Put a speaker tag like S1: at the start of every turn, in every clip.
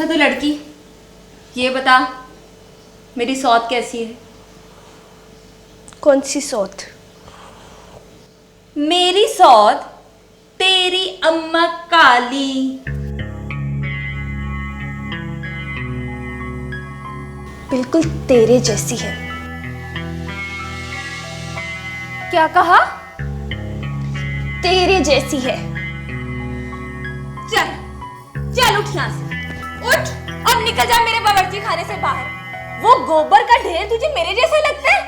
S1: अच्छा तो लड़की ये बता, मेरी सौत कैसी है?
S2: कौन सी सौत?
S1: मेरी सौत तेरी अम्मा काली।
S2: बिल्कुल तेरे जैसी है।
S1: क्या कहा?
S2: तेरे जैसी है।
S1: चल चल उठ यहाँ से, उठ और निकल जा मेरे बावर्ची खाने से बाहर। वो गोबर का ढेर तुझे मेरे जैसा लगता है?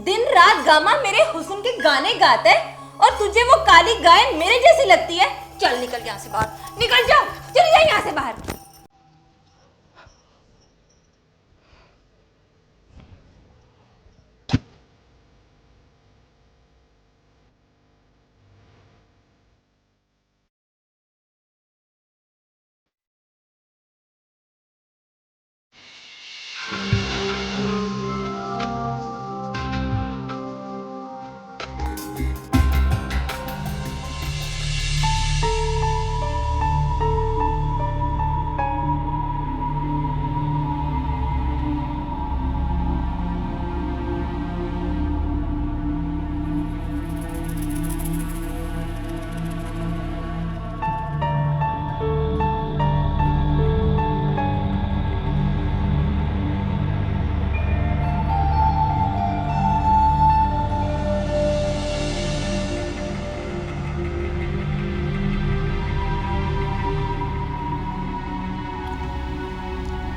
S1: दिन रात गामा मेरे हुस्न के गाने गाता है और तुझे वो काली गाय मेरे जैसी लगती है। चल निकल यहाँ से बाहर, निकल जा, चल जा यहाँ से बाहर।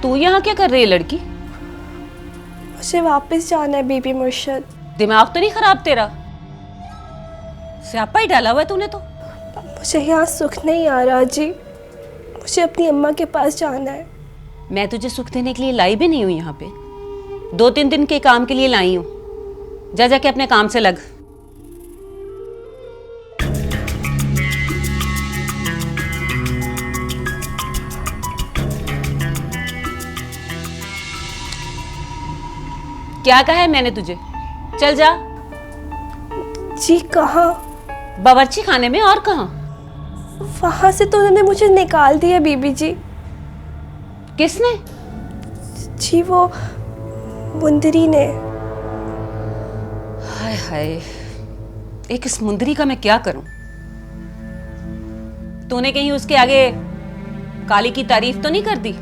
S3: तू यहाँ क्या कर रही है लड़की?
S2: मुझे वापस जाना है बीबी मुर्शद।
S3: दिमाग तो नहीं खराब तेरा? स्यापा ही डाला हुआ है तूने तो।
S2: मुझे यहाँ सुख नहीं आ रहा जी, मुझे अपनी अम्मा के पास जाना है।
S3: मैं तुझे सुख देने के लिए लाई भी नहीं हूँ यहाँ पे, 2-3 दिन के काम के लिए लाई हूँ। जा जाके अपने काम से लग। क्या कहा है मैंने तुझे? चल जा।
S2: जी कहाँ?
S3: बावर्ची खाने में, और कहाँ?
S2: वहां से तो उन्होंने मुझे निकाल दिया बीबी जी।
S3: किसने?
S2: जी वो मुंदरी ने।
S3: हाय हाय, एक इस मुंदरी का मैं क्या करूं? तूने कहीं उसके आगे काली की तारीफ तो नहीं कर दी?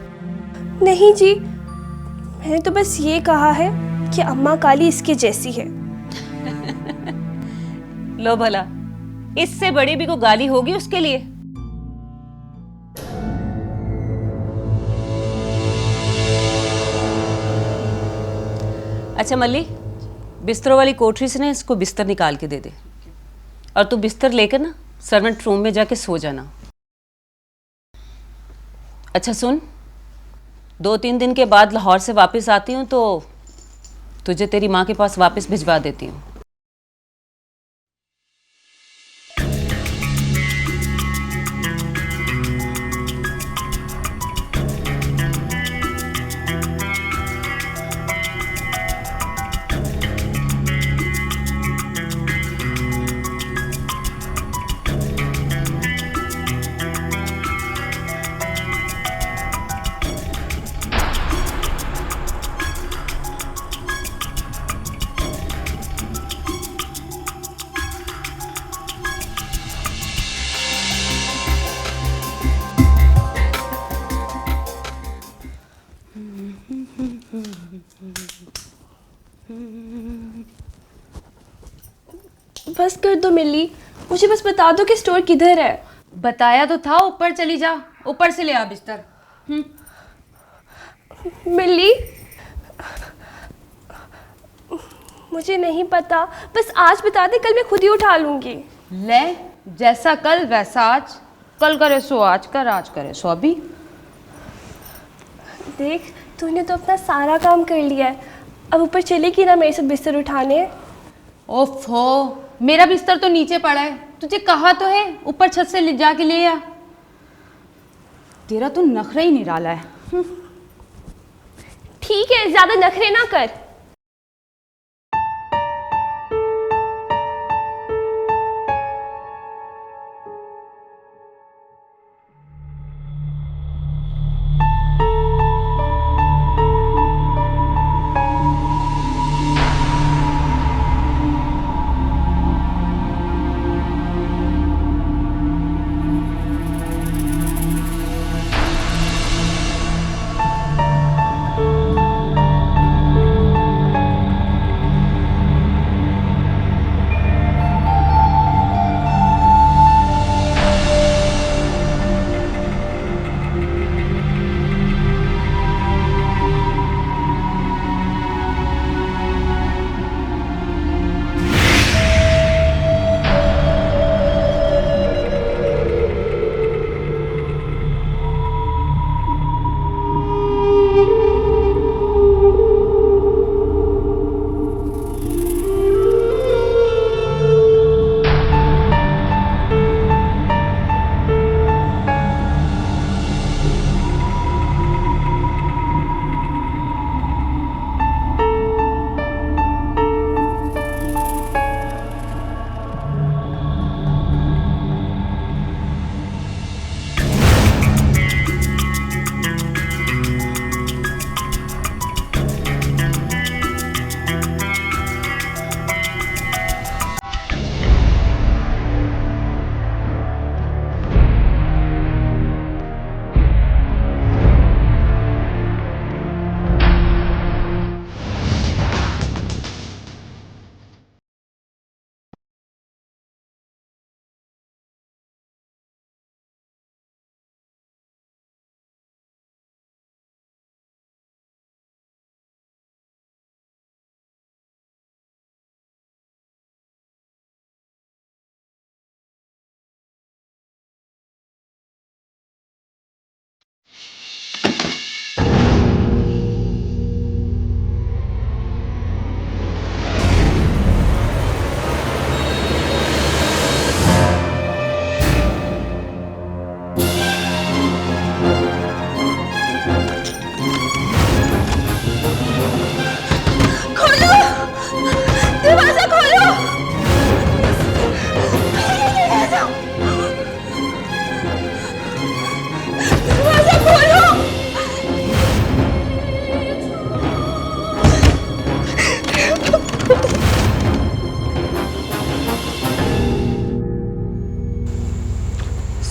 S2: नहीं जी, मैंने तो बस ये कहा है कि अम्मा काली इसके जैसी है।
S3: लो भला, इससे बड़ी भी को गाली होगी उसके लिए? अच्छा मल्ली, बिस्तरों वाली कोठरी से ना इसको बिस्तर निकाल के दे दे, और तू बिस्तर लेकर ना सर्वेंट रूम में जाके सो जाना। अच्छा सुन, 2-3 दिन के बाद लाहौर से वापस आती हूँ तो तुझे तेरी माँ के पास वापस भिजवा देती हूँ।
S2: बस कर दो मिली, मुझे बस बता दो कि स्टोर किधर है।
S1: बताया तो था, ऊपर चली जा, ऊपर से ले आ बिस्तर।
S2: मिली, मुझे नहीं पता, बस आज बता दे, कल मैं खुद ही उठा लूंगी।
S1: ले, जैसा कल वैसा आज, कल करे सो आज कर, आज करे सो अभी।
S2: देख, तूने तो अपना सारा काम कर लिया है, अब ऊपर चलेगी ना मेरे साथ बिस्तर उठाने?
S1: ओफो, मेरा बिस्तर तो नीचे पड़ा है, तुझे कहा तो है ऊपर छत से ले जाके ले आ। तेरा तो नखरा ही निराला है।
S2: ठीक है, ज्यादा नखरे ना कर।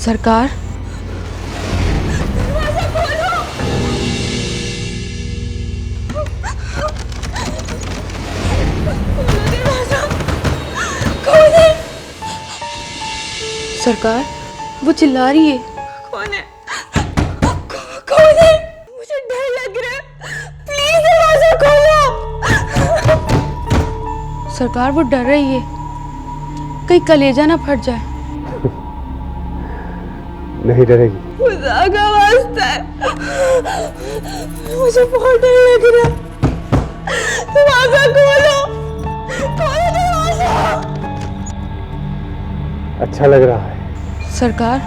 S4: सरकार, सरकार, वो चिल्ला रही है।
S2: कौन है? कौन है? मुझे डर लग रहा है, प्लीज दरवाजा खोलो।
S4: सरकार, वो डर रही है, कहीं कलेजा ना फट जाए।
S5: नहीं डरेगी।
S2: खुदा का वास्ता है, मुझे बहुत डर लग रहा है। दरवाजा खोलो, खोलो दरवाजा।
S5: अच्छा लग रहा है।
S4: सरकार,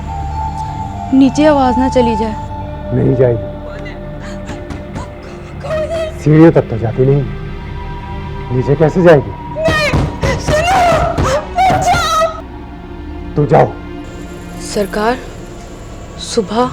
S4: नीचे आवाज ना चली जाए।
S5: नहीं जाएगी। सीढ़ियों तक तो जाती नहीं, नीचे कैसे जाएगी? तू जाओ।
S4: सरकार, सुबह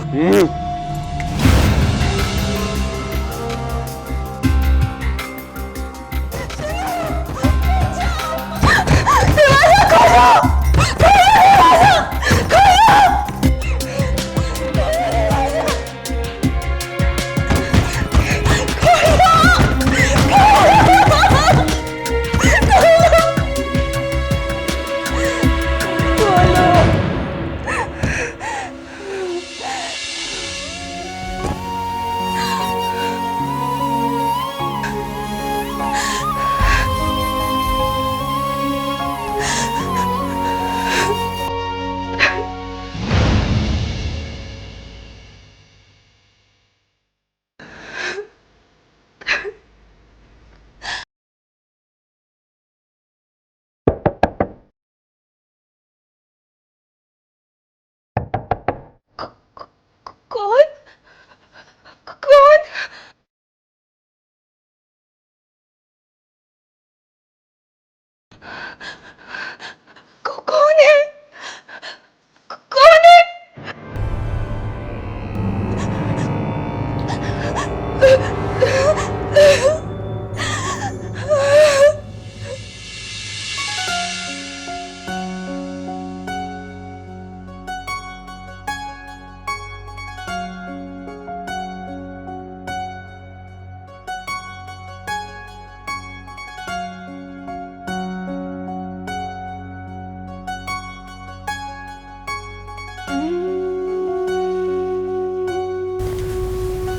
S2: कौन? कौन? कौन है? कौन है?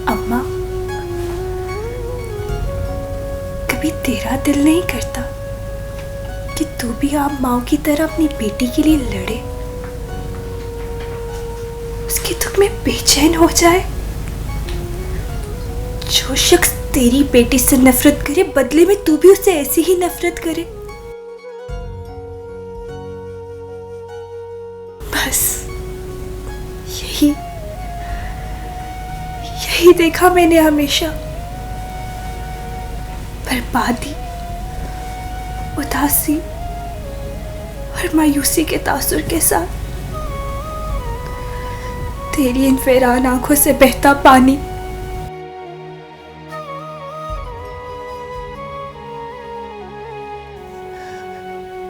S6: अम्मा, कभी तेरा दिल नहीं करता कि तू भी आप माँ की तरह अपनी बेटी के लिए लड़े, उसके दुख में बेचैन हो जाए? जो शख्स तेरी बेटी से नफरत करे, बदले में तू भी उससे ऐसी ही नफरत करे। बस यही देखा मैंने हमेशा। बर्बादी, उदासी और मायूसी के तासुर के साथ तेरी इन वीरान आंखों से बहता पानी।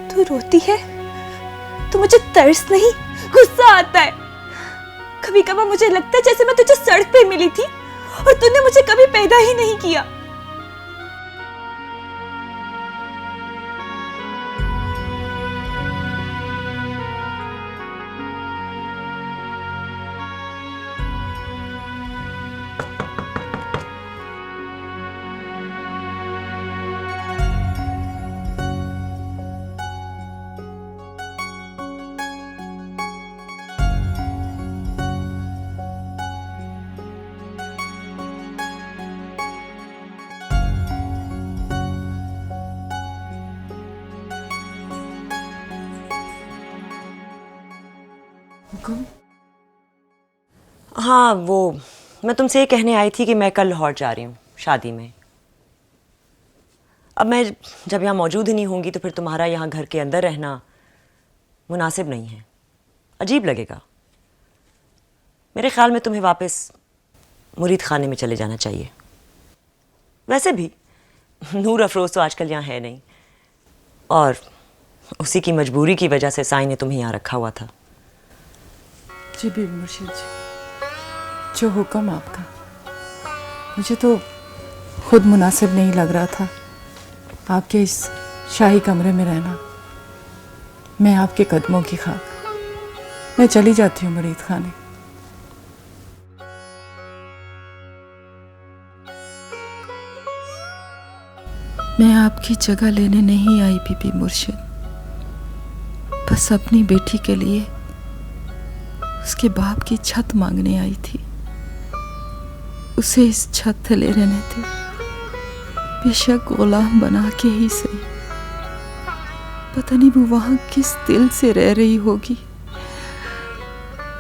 S6: तू रोती है तो मुझे तरस नहीं, गुस्सा आता है। कभी कभार मुझे लगता है जैसे मैं तुझे सड़क पे मिली थी और तूने मुझे कभी पैदा ही नहीं किया।
S7: हाँ, वो मैं तुमसे ये कहने आई थी कि मैं कल लाहौर जा रही हूँ शादी में। अब मैं जब यहाँ मौजूद ही नहीं होंगी तो फिर तुम्हारा यहाँ घर के अंदर रहना मुनासिब नहीं है, अजीब लगेगा। मेरे ख्याल में तुम्हें वापस मुरीद खाने में चले जाना चाहिए। वैसे भी नूर अफरोज़ तो आजकल यहाँ है नहीं, और उसी की मजबूरी की वजह से साईं ने तुम्हें यहाँ रखा हुआ था।
S8: जी बीबी मुर्शिद जी, जो हुक्म आपका। मुझे तो खुद मुनासिब नहीं लग रहा था आपके इस शाही कमरे में रहना। मैं आपके कदमों की खाक। मैं चली जाती हूँ मुरीद खाने। मैं आपकी जगह लेने नहीं आई बीबी मुर्शिद, बस अपनी बेटी के लिए उसके बाप की छत मांगने आई थी। उसे इस छत थले रहने थे, बेशक गुलाम बना के ही सही। पता नहीं वो वहां किस दिल से रह रही होगी।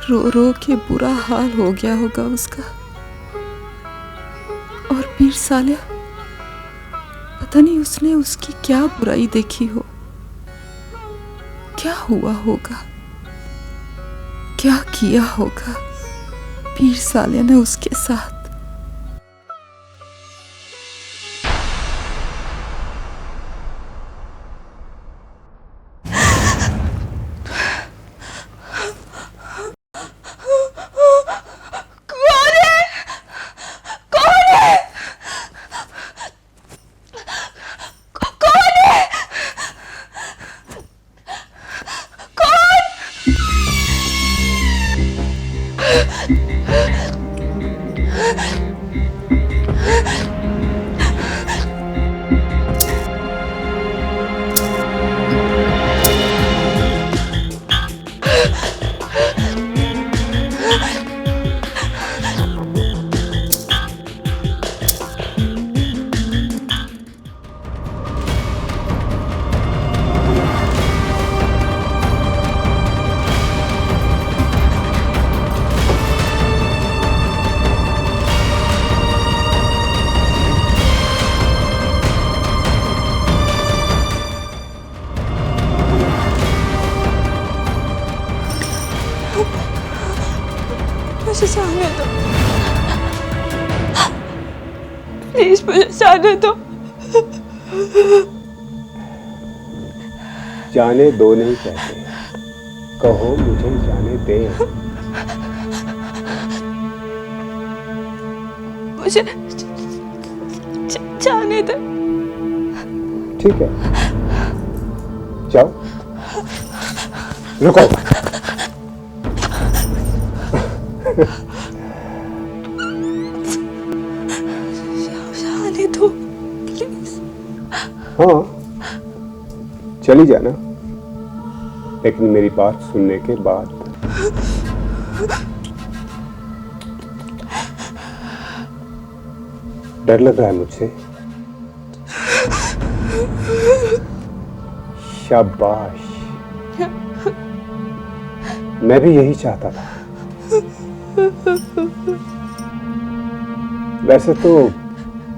S8: रो रो के बुरा हाल हो गया होगा उसका। और पीर सालिया, पता नहीं उसने उसकी क्या बुराई देखी हो। क्या हुआ होगा, क्या किया होगा पीर सालिया ने उसके साथ।
S6: मुझे जाने दो, प्लीज मुझे जाने दो।
S5: जाने दो नहीं कहते, कहो मुझे जाने दे।
S6: मुझे जाने दो।
S5: ठीक है, जाओ। रुको।
S6: जाने दो प्लीज।
S5: हाँ, चली जाना, लेकिन मेरी बात सुनने के बाद। डर लग रहा है मुझसे? शाबाश, मैं भी यही चाहता था। वैसे तो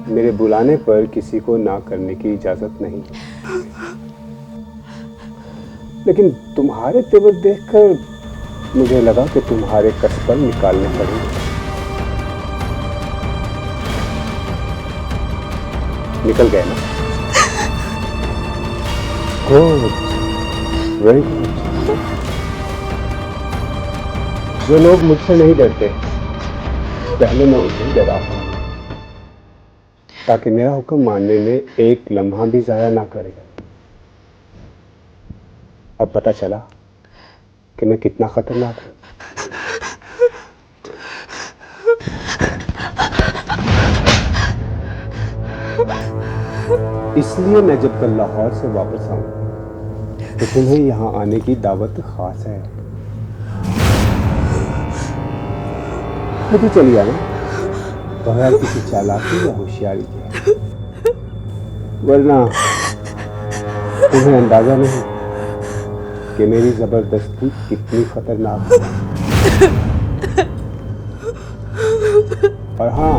S5: मेरे बुलाने पर किसी को ना करने की इजाजत नहीं, लेकिन तुम्हारे तेवर देखकर मुझे लगा कि तुम्हारे कसबर निकालने पड़ेंगे। निकल गए ना? Good, very good. जो लोग मुझसे नहीं डरते, पहले मैं उन्हें डराता हूं, ताकि मेरा हुक्म मानने में एक लम्हा भी जाया ना करे। अब पता चला कि मैं कितना खतरनाक हूं। इसलिए मैं जब कल लाहौर से वापस आऊं तो तुम्हें यहां आने की दावत खास है। खुद ही चली आना, बगैर किसी चालाकी या होशियारी के, वरना तुम्हें अंदाजा नहीं कि मेरी जबरदस्ती कितनी खतरनाक है। और हाँ,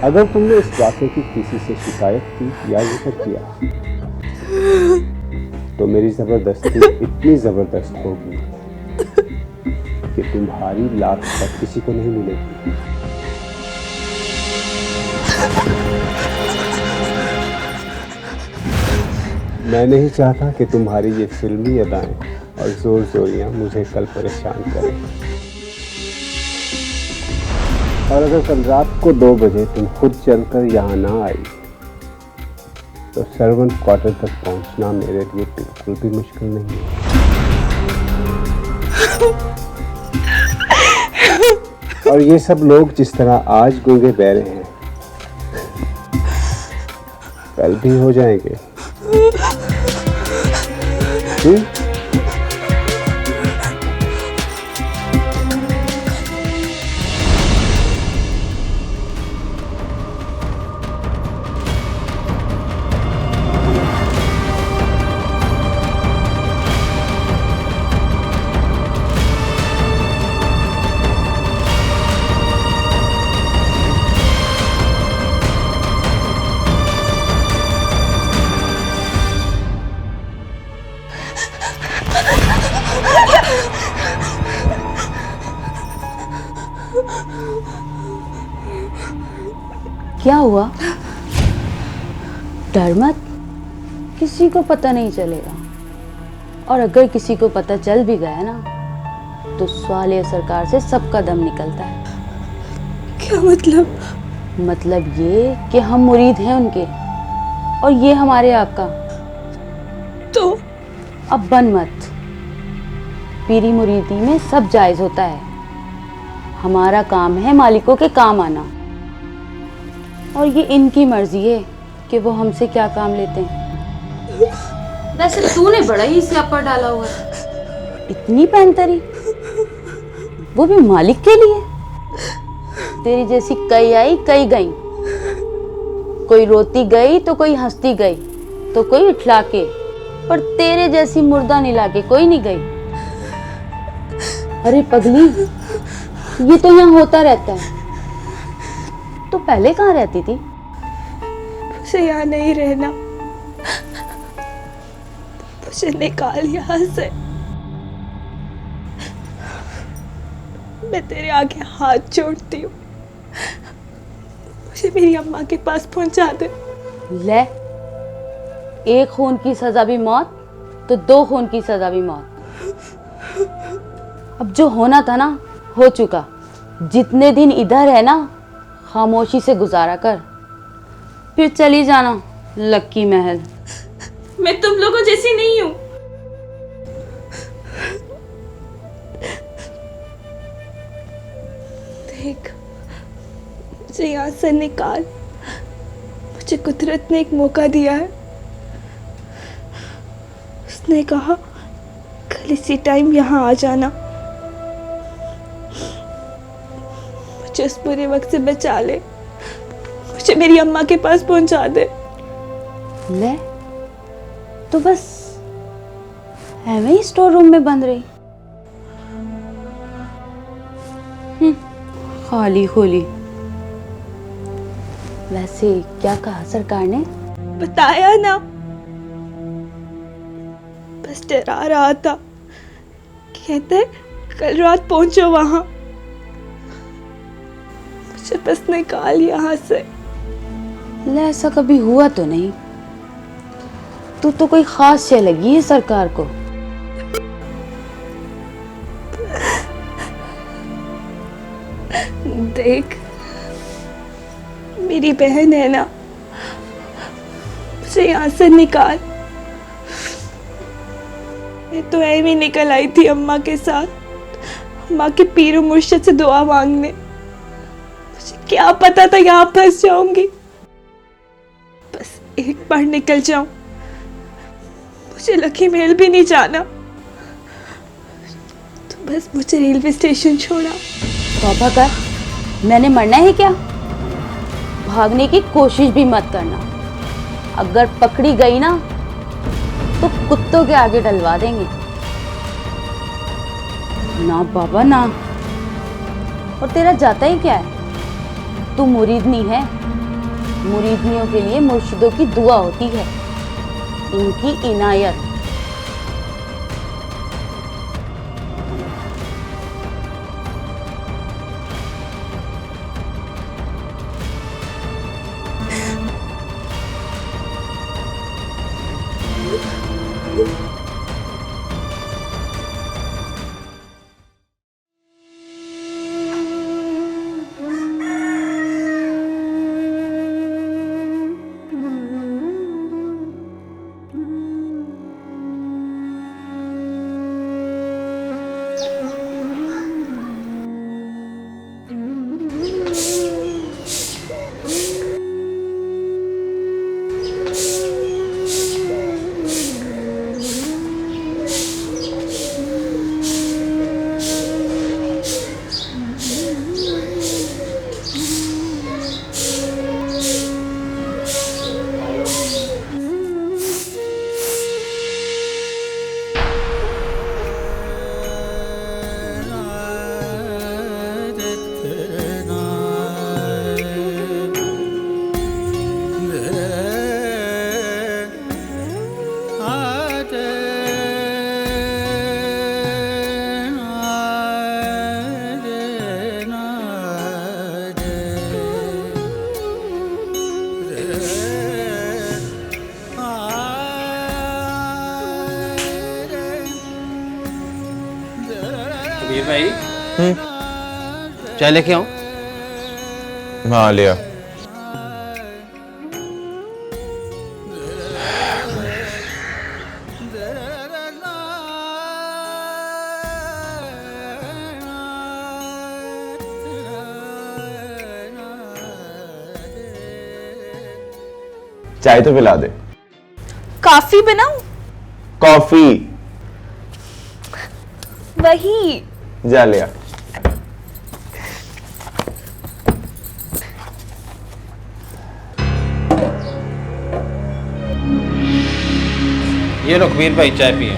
S5: अगर तुमने इस वाक़े की किसी से शिकायत की या जिक्र किया तो मेरी जबरदस्ती इतनी जबरदस्त होगी कि तुम्हारी लात तक किसी को नहीं मिलेगी। मैं नहीं चाहता कि तुम्हारी ये फिल्मी अदाएं और जोर जोरियां मुझे कल परेशान करें। और अगर कल रात को 2 बजे तुम खुद चलकर यहाँ ना आई तो सर्वेंट क्वार्टर तक पहुँचना मेरे लिए बिल्कुल भी मुश्किल नहीं है। और ये सब लोग जिस तरह आज गूंगे बहरे हैं कल भी हो जाएंगे।
S4: क्या हुआ? डर मत, किसी को पता नहीं चलेगा। और अगर किसी को पता चल भी गया ना तो स्वालिया सरकार से सबका दम निकलता है।
S6: क्या मतलब?
S4: मतलब ये कि हम मुरीद हैं उनके और ये हमारे आपका।
S6: तो
S4: अब बन मत, पीरी मुरीदी में सब जायज होता है। हमारा काम है मालिकों के काम आना और ये इनकी मर्जी है कि वो हमसे क्या काम लेते हैं।
S2: वैसे तूने बड़ा ही स्यापा डाला हुआ है।
S4: इतनी पैंतरी, वो भी मालिक के लिए। तेरी जैसी कई आई कई गई, कोई रोती गई तो कोई हंसती गई तो कोई इठला के, पर तेरे जैसी मुर्दा निला के कोई नहीं गई। अरे पगली, ये तो यहाँ होता रहता है। तो पहले कहाँ रहती थी?
S6: मुझे यहाँ नहीं रहना, मुझे निकाल यहाँ से। मैं तेरे आगे हाथ जोड़ती हूँ, मुझे मेरी अम्मा के पास पहुंचा दे।
S4: ले, 1 खून की सजा भी मौत तो 2 खून की सजा भी मौत। अब जो होना था ना हो चुका। जितने दिन इधर है ना खामोशी से गुजारा कर, फिर चली जाना लक्की महल।
S6: मैं तुम लोगों जैसी नहीं हूं। देख, मुझे यहाँ से निकाल। मुझे कुदरत ने एक मौका दिया है। उसने कहा कल इसी टाइम यहाँ आ जाना। मुझे उस बुरे वक्त से बचा ले, मुझे मेरी अम्मा के पास पहुंचा दे।
S4: ले, तो बस ऐਵੇਂ ही स्टोर रूम में बंद रही। खाली खोली। वैसे क्या कहा सरकार ने?
S6: बताया ना, बस डरा रहा था। कहते कल रात पहुंचो वहां। मुझे बस निकाल यहाँ से।
S4: ले, ऐसा कभी हुआ तो नहीं। तू तो कोई खास शय लगी है सरकार को।
S6: देख, मेरी बहन है ना, मुझे यहाँ से निकाल। मैं तो ऐਵੇਂ निकल आई थी अम्मा के साथ, अम्मा के पीर और मुर्शिद से दुआ मांगने। मुझे क्या पता था यहाँ फंस जाऊंगी। बस एक बार निकल जाऊं, मुझे लकी महल भी नहीं जाना। तो बस मुझे रेलवे स्टेशन छोड़ा।
S4: तौबा कर, मैंने मरना है क्या? भागने की कोशिश भी मत करना। अगर पकड़ी गई ना तो कुत्तों के आगे डलवा देंगे। ना बाबा ना। और तेरा जाता ही क्या है? तू मुरीदनी है। मुरीदनियों के लिए मुर्शिदों की दुआ होती है, इनकी इनायत।
S9: ये भाई चाय लेके आऊं?
S10: हाँ लिया। चाय तो पिला दे।
S6: कॉफी बनाऊं?
S10: कॉफी
S6: वही।
S10: जा लिया।
S9: ये रघुवीर भाई चाय पिए।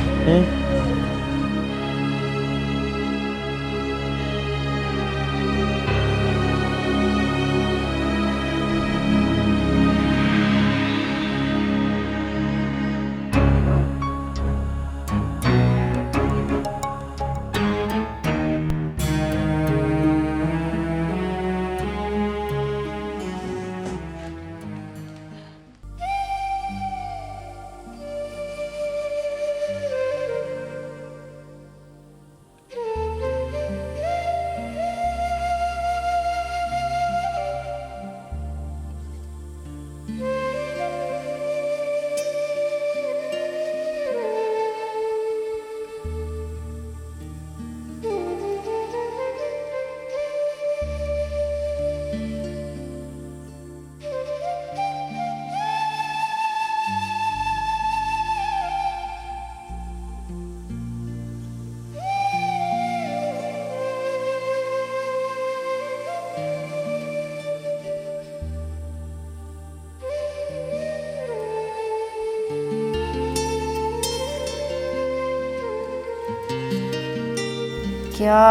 S11: क्या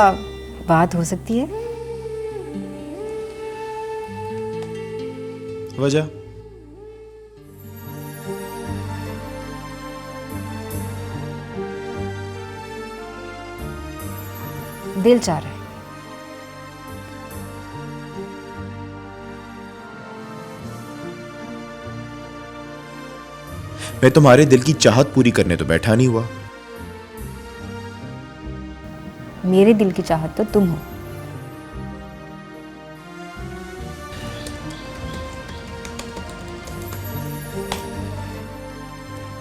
S11: बात हो सकती है?
S10: वजह?
S11: दिल चाह रहा है।
S10: मैं तुम्हारे दिल की चाहत पूरी करने तो बैठा नहीं हुआ।
S11: मेरे दिल की चाहत तो तुम हो।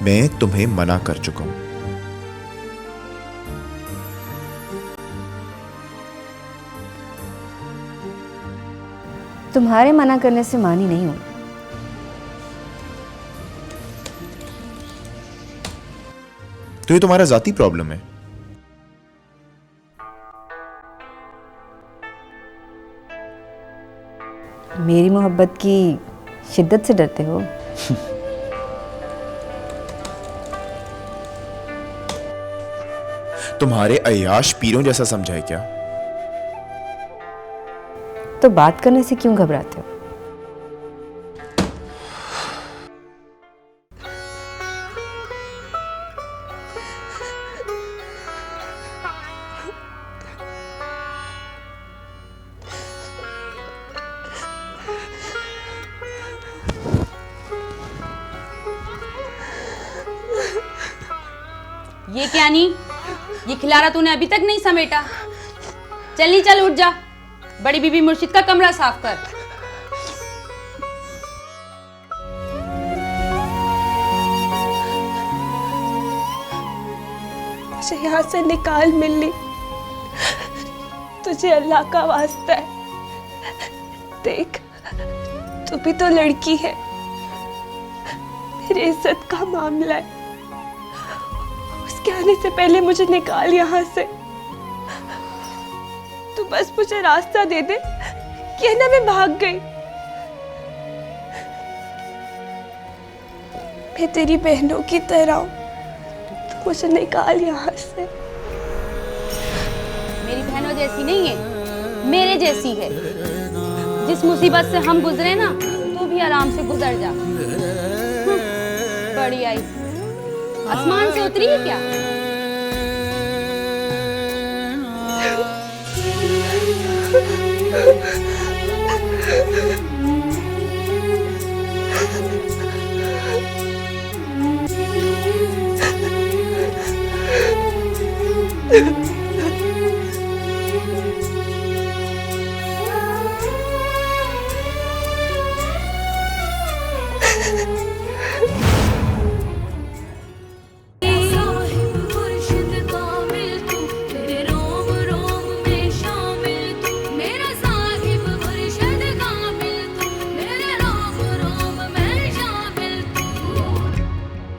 S10: मैं तुम्हें मना कर चुका हूं।
S11: तुम्हारे मना करने से मानी नहीं हूं।
S10: तो ये तुम्हारा जाती प्रॉब्लम है।
S11: मेरी मोहब्बत की शिद्दत से डरते हो?
S10: तुम्हारे अय्याश पीरों जैसा समझा है क्या?
S11: तो बात करने से क्यों घबराते हो?
S4: ये क्या नहीं, ये खिलारा तूने अभी तक नहीं समेटा। चल चल उठ जा, बड़ी बीबी मुर्शिद का कमरा साफ कर।
S6: मुझे यहाँ से निकाल मिली, तुझे अल्लाह का वास्ता है। देख, तू भी तो लड़की है, मेरी इज्जत का मामला है। उसके आने से पहले मुझे निकाल यहाँ से। तू बस मुझे रास्ता दे दे कि ना मैं भाग गई। मैं तेरी बहनों की तरह हूं, तू मुझे निकाल यहाँ से।
S4: मेरी बहनों जैसी नहीं है, मेरे जैसी है। जिस मुसीबत से हम गुजरे ना, तू भी आराम से गुजर जा। बड़ी आई, आसमान से उतरी है क्या?
S6: Ha ha ha.